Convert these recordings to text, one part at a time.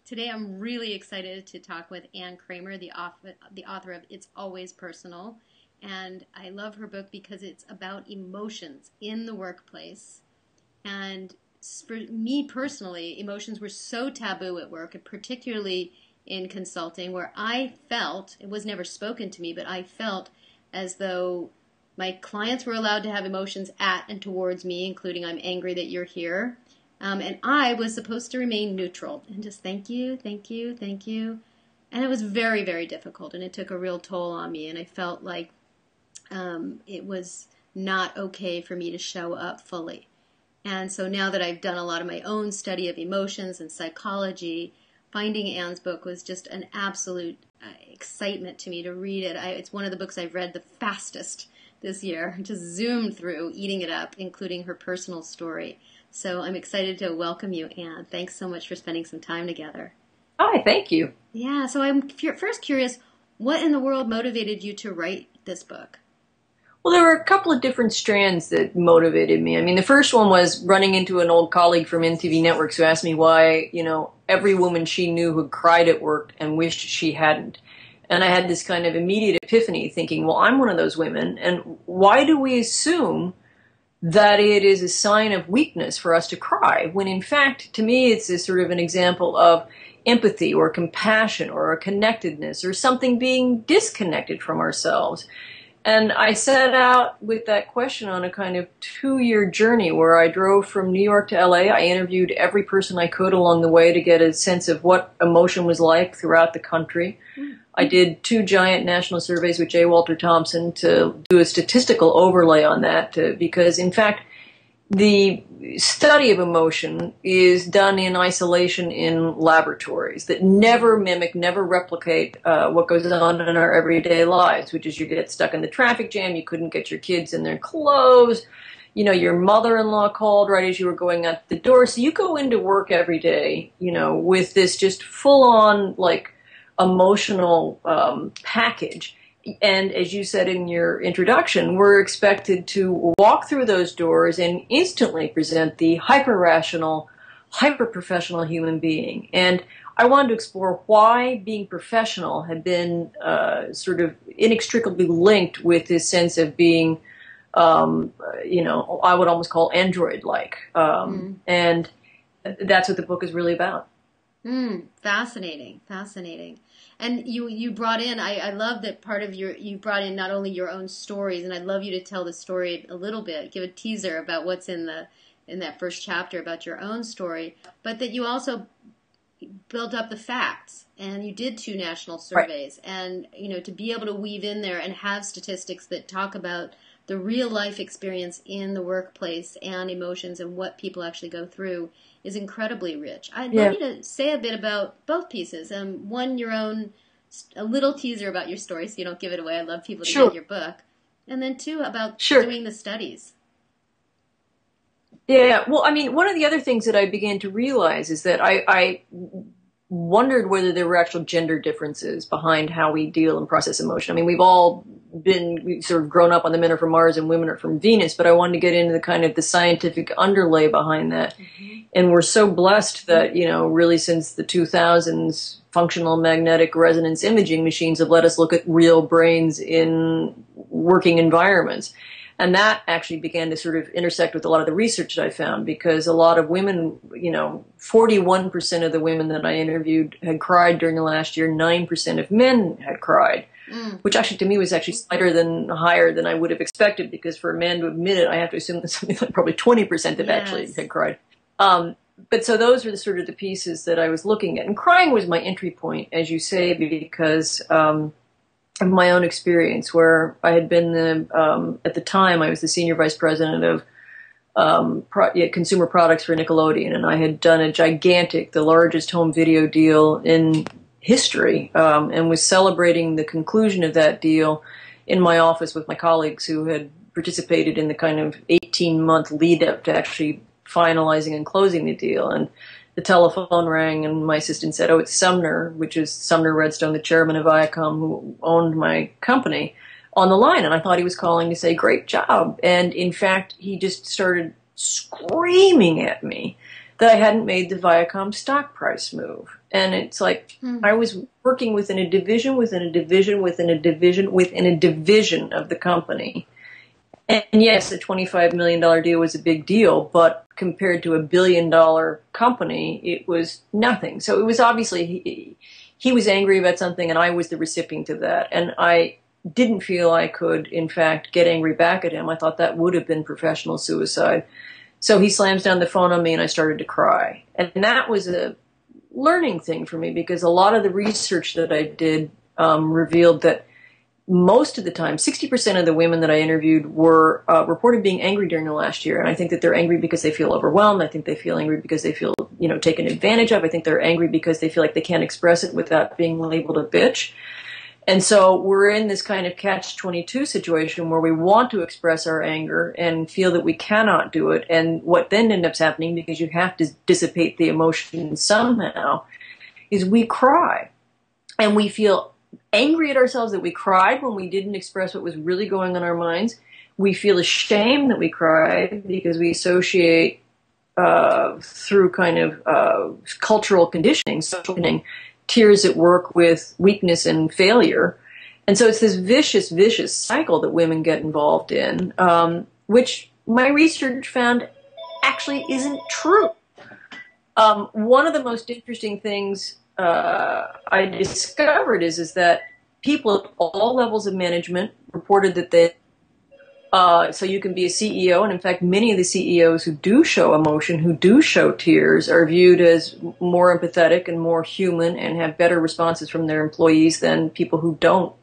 Today I'm really excited to talk with Anne Kreamer, the author of It's Always Personal. And I love her book because it's about emotions in the workplace. And for me personally, emotions were so taboo at work, and particularly in consulting, where I felt, it was never spoken to me, but I felt as though my clients were allowed to have emotions at and towards me, including I'm angry that you're here. And I was supposed to remain neutral and just thank you, thank you, thank you. And it was very, very difficult, and it took a real toll on me. And I felt like it was not okay for me to show up fully. And so now that I've done a lot of my own study of emotions and psychology, finding Anne's book was just an absolute excitement to me to read it. It's one of the books I've read the fastest this year, just zoomed through, eating it up, including her personal story. So I'm excited to welcome you, Anne. Thanks so much for spending some time together. Hi, thank you. Yeah, so I'm first curious, what in the world motivated you to write this book? Well, there were a couple of different strands that motivated me. I mean, the first one was running into an old colleague from MTV Networks who asked me why, every woman she knew had cried at work and wished she hadn't. And I had this kind of immediate epiphany thinking, well, I'm one of those women, and why do we assume that it is a sign of weakness for us to cry, when in fact, to me, it's a sort of an example of empathy or compassion or a connectedness or something being disconnected from ourselves. And I set out with that question on a kind of 2-year journey where I drove from New York to LA. I interviewed every person I could along the way to get a sense of what emotion was like throughout the country. I did 2 giant national surveys with J. Walter Thompson to do a statistical overlay on that, because in fact, the study of emotion is done in isolation in laboratories that never mimic, never replicate what goes on in our everyday lives, which is you get stuck in the traffic jam, you couldn't get your kids in their clothes, your mother-in-law called right as you were going out the door. So you go into work every day, with this just full-on, emotional package. And as you said in your introduction, we're expected to walk through those doors and instantly present the hyper-rational, hyper-professional human being. And I wanted to explore why being professional had been sort of inextricably linked with this sense of being, I would almost call android-like. And that's what the book is really about. Fascinating, fascinating. And you brought in, I love that part of you brought in not only your own stories, and I'd love you to tell the story a little bit, give a teaser about what's in that first chapter about your own story, but that you also built up the facts, and you did 2 national surveys, right. And to be able to weave in there and have statistics that talk about the real life experience in the workplace and emotions and what people actually go through is incredibly rich. I'd love you to say a bit about both pieces. One, a little teaser about your story so you don't give it away. I love people to get your book. And then 2, about doing the studies. Yeah, well, I mean, one of the other things that I began to realize is that I wondered whether there were actual gender differences behind how we deal and process emotion. I mean, we've sort of grown up on the men are from Mars and women are from Venus, but I wanted to get into the kind of the scientific underlay behind that. Mm-hmm. And we're so blessed that, really since the 2000s, functional magnetic resonance imaging machines have let us look at real brains in working environments. And that actually began to sort of intersect with a lot of the research that I found, because a lot of women, 41% of the women that I interviewed had cried during the last year, 9% of men had cried, which actually to me was actually higher than I would have expected, because for a man to admit it, I have to assume that something like probably 20% have actually had cried. But so those were the sort of the pieces that I was looking at. And crying was my entry point, as you say, because of my own experience, where I had been at the time, I was the senior vice president of consumer products for Nickelodeon, and I had done the largest home video deal in history, and was celebrating the conclusion of that deal in my office with my colleagues who had participated in the kind of 18-month lead up to actually finalizing and closing the deal. And the telephone rang, and my assistant said, "Oh, it's Sumner," which is Sumner Redstone, the chairman of Viacom, who owned my company. on the line, and I thought he was calling to say, great job. And in fact, he just started screaming at me that I hadn't made the Viacom stock price move. And it's like, I was working within a division, within a division, within a division, within a division of the company. And yes, a $25 million deal was a big deal, but compared to $1 billion company, it was nothing. So it was obviously, he was angry about something, and I was the recipient of that. And I didn't feel I could, in fact, get angry back at him. I thought that would have been professional suicide. So he slams down the phone on me, and I started to cry. And that was a learning thing for me, because a lot of the research that I did revealed that most of the time, 60% of the women that I interviewed were reported being angry during the last year. And I think that they're angry because they feel overwhelmed. I think they feel angry because they feel, taken advantage of. I think they're angry because they feel like they can't express it without being labeled a bitch. And so we're in this kind of catch-22 situation where we want to express our anger and feel that we cannot do it. And what then ends up happening, because you have to dissipate the emotion somehow, is we cry. And we feel angry at ourselves that we cried when we didn't express what was really going on in our minds. We feel ashamed that we cried because we associate through kind of cultural conditioning, social conditioning, tears at work with weakness and failure. And so it's this vicious, vicious cycle that women get involved in, which my research found actually isn't true. One of the most interesting things I discovered is that people at all levels of management reported that so you can be a CEO, and in fact, many of the CEOs who do show emotion, who do show tears, are viewed as more empathetic and more human and have better responses from their employees than people who don't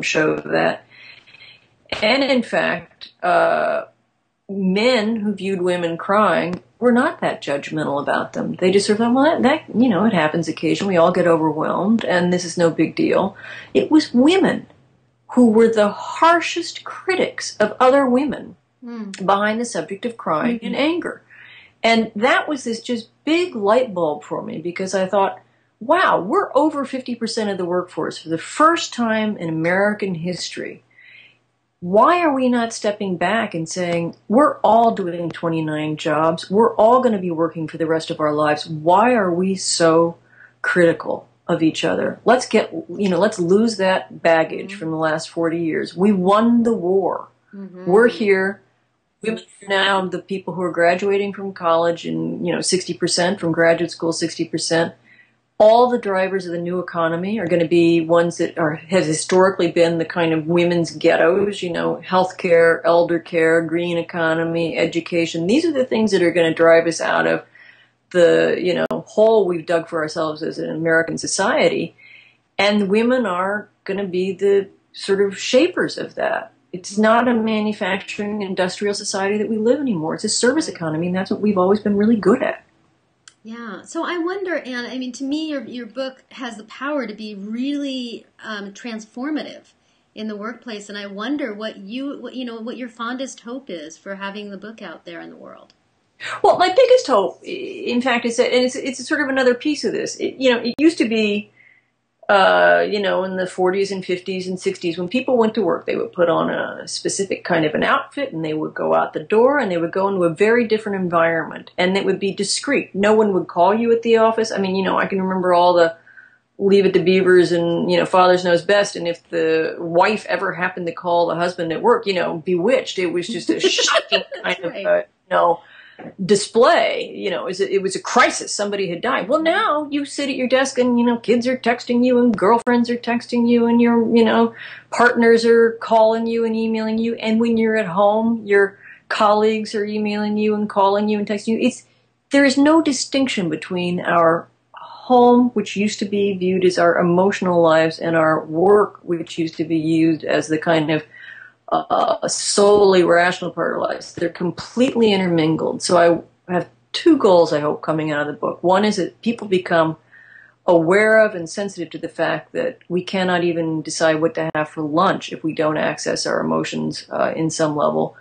show that. And in fact, men who viewed women crying were not that judgmental about them. They just sort of thought, well, that it happens occasionally. We all get overwhelmed, and this is no big deal. It was women who were the harshest critics of other women behind the subject of crying and anger. And that was this just big light bulb for me, because I thought, wow, we're over 50% of the workforce for the first time in American history. Why are we not stepping back and saying, we're all doing 29 jobs, we're all going to be working for the rest of our lives. Why are we so critical of each other? Let's lose that baggage from the last 40 years. We won the war. We're here. Women are now the people who are graduating from college, and 60% from graduate school, 60%. All the drivers of the new economy are going to be ones that have historically been the kind of women's ghettos, healthcare, elder care, green economy, education. These are the things that are going to drive us out of the, hole we've dug for ourselves as an American society. And women are going to be the sort of shapers of that. It's not a manufacturing industrial society that we live anymore. It's a service economy, and that's what we've always been really good at. Yeah. So I wonder, Anne, I mean, to me, your book has the power to be really transformative in the workplace. And I wonder what your fondest hope is for having the book out there in the world. Well, my biggest hope, in fact, is that, and it's sort of another piece of this. It used to be, in the 40s and 50s and 60s, when people went to work, they would put on a specific kind of an outfit, and they would go out the door, and they would go into a very different environment, and it would be discreet. No one would call you at the office. I mean, I can remember all the Leave It to Beavers and, Fathers Knows Best, and if the wife ever happened to call the husband at work, Bewitched. It was just a shocking kind of, display. It was a crisis. Somebody had died. Well, now you sit at your desk and, kids are texting you and girlfriends are texting you and your, partners are calling you and emailing you. And when you're at home, your colleagues are emailing you and calling you and texting you. There is no distinction between our home, which used to be viewed as our emotional lives, and our work, which used to be used as the kind of a solely rational part of our lives. They're completely intermingled. So I have two goals, I hope, coming out of the book. One is that people become aware of and sensitive to the fact that we cannot even decide what to have for lunch if we don't access our emotions in some level.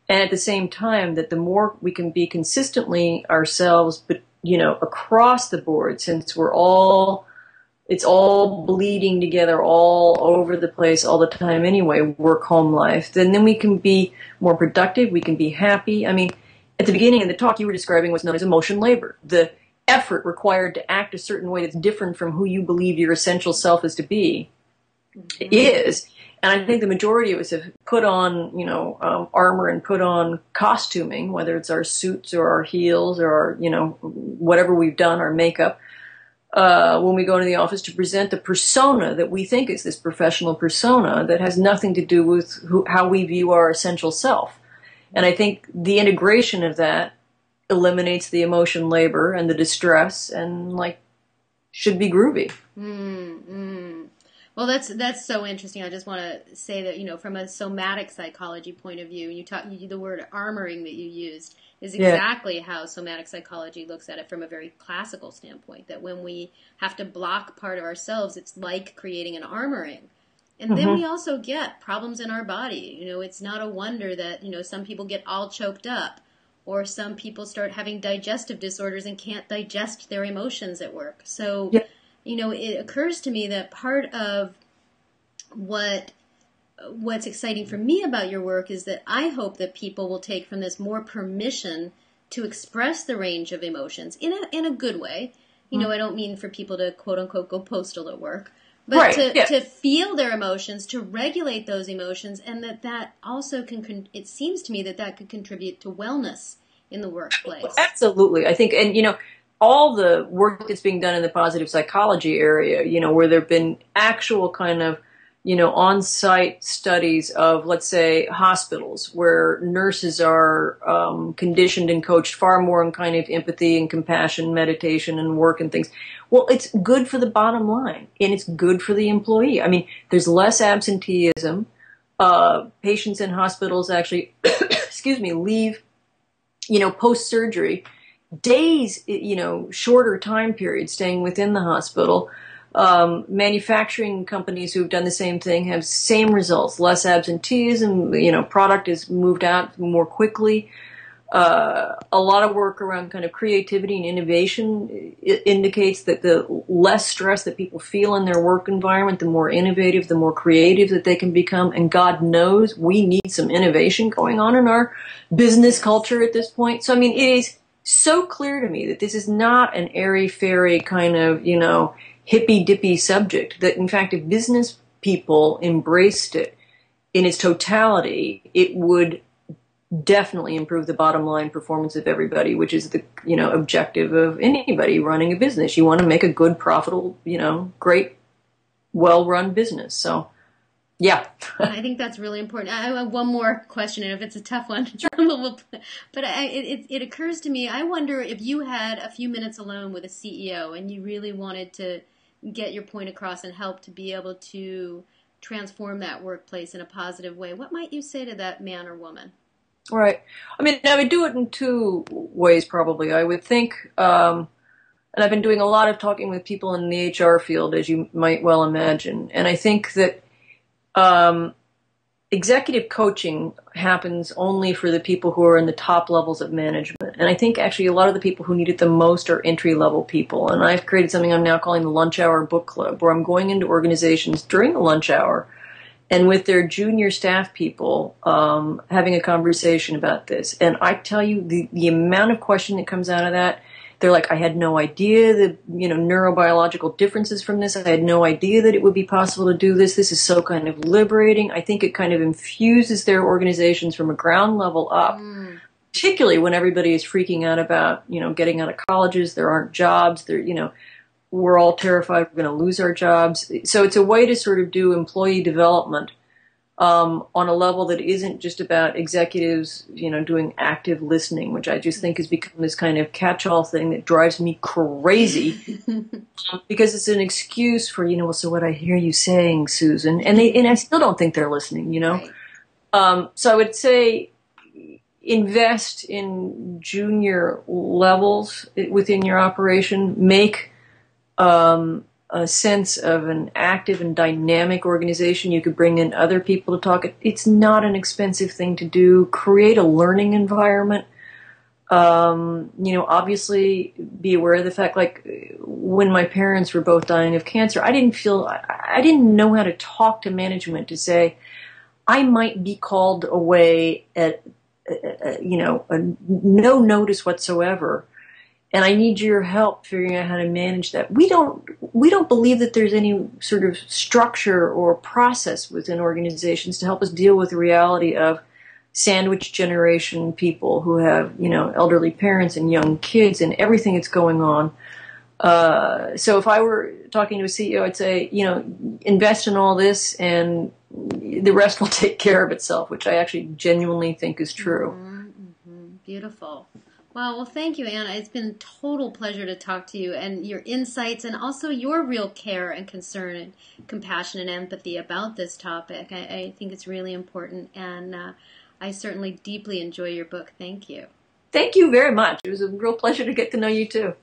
And at the same time, that the more we can be consistently ourselves, but across the board, since we're all It's all bleeding together all over the place all the time anyway, work, home life. Then we can be more productive. We can be happy. I mean, at the beginning of the talk, you were describing what's known as emotion labor. The effort required to act a certain way that's different from who you believe your essential self is to be is. And I think the majority of us have put on, armor and put on costuming, whether it's our suits or our heels or our, whatever we've done, our makeup, when we go to the office to present a persona that we think is this professional persona that has nothing to do with how we view our essential self. And I think the integration of that eliminates the emotion labor and the distress and should be groovy. Well, that's so interesting. I just want to say that, from a somatic psychology point of view, the word armoring that you used is exactly how somatic psychology looks at it from a very classical standpoint, that when we have to block part of ourselves, it's like creating an armoring. And then we also get problems in our body. It's not a wonder that, some people get all choked up, or some people start having digestive disorders and can't digest their emotions at work. So, it occurs to me that part of what's exciting for me about your work is that I hope that people will take from this more permission to express the range of emotions in a good way. I don't mean for people to quote unquote go postal at work, but to feel their emotions, to regulate those emotions, and that also it seems to me that could contribute to wellness in the workplace. Absolutely. I think, and all the work that's being done in the positive psychology area, where there have been actual kind of, on-site studies of, let's say, hospitals where nurses are conditioned and coached far more in kind of empathy and compassion, meditation and work and things. Well, it's good for the bottom line, and it's good for the employee. I mean, there's less absenteeism. Patients in hospitals actually, leave, post-surgery, days, shorter time periods staying within the hospital. Manufacturing companies who've done the same thing have same results, less absenteeism, product is moved out more quickly. A lot of work around kind of creativity and innovation indicates that the less stress that people feel in their work environment, the more innovative, the more creative that they can become. And God knows we need some innovation going on in our business culture at this point. So, I mean, it is so clear to me that this is not an airy-fairy kind of, hippy-dippy subject, that in fact if business people embraced it in its totality, it would definitely improve the bottom line performance of everybody, which is the objective of anybody running a business. You want to make a good, profitable, great, well-run business. So yeah. I think that's really important. I have one more question, and if it's a tough one, but it occurs to me, I wonder if you had a few minutes alone with a CEO and you really wanted to get your point across and help to be able to transform that workplace in a positive way, what might you say to that man or woman? Right. I mean, I would do it in two ways, probably. I would think, and I've been doing a lot of talking with people in the HR field, as you might well imagine, and I think that executive coaching happens only for the people who are in the top levels of management. And I think actually a lot of the people who need it the most are entry-level people. And I've created something I'm now calling the Lunch Hour Book Club, where I'm going into organizations during the lunch hour and with their junior staff people having a conversation about this. And I tell you, the amount of question that comes out of that, they're like, I had no idea the neurobiological differences from this. I had no idea that it would be possible to do this. This is so kind of liberating. I think it kind of infuses their organizations from a ground level up, particularly when everybody is freaking out about, getting out of colleges. There aren't jobs. We're all terrified we're going to lose our jobs. So it's a way to sort of do employee development on a level that isn't just about executives, doing active listening, which I just think has become this kind of catch-all thing that drives me crazy because it's an excuse for, well, so what I hear you saying, Susan, and I still don't think they're listening, Right. So I would say invest in junior levels within your operation, make a sense of an active and dynamic organization. You could bring in other people to talk. It's not an expensive thing to do. Create a learning environment. Obviously be aware of the fact, like when my parents were both dying of cancer, I didn't know how to talk to management to say, I might be called away at, no notice whatsoever. And I need your help figuring out how to manage that. We don't believe that there's any sort of structure or process within organizations to help us deal with the reality of sandwich generation people who have, elderly parents and young kids and everything that's going on. So if I were talking to a CEO, I'd say, invest in all this and the rest will take care of itself, which I actually genuinely think is true. Mm-hmm. Beautiful. Wow. Well, thank you, Anna. It's been a total pleasure to talk to you, and your insights and also your real care and concern and compassion and empathy about this topic. I think it's really important, and I certainly deeply enjoy your book. Thank you. Thank you very much. It was a real pleasure to get to know you too.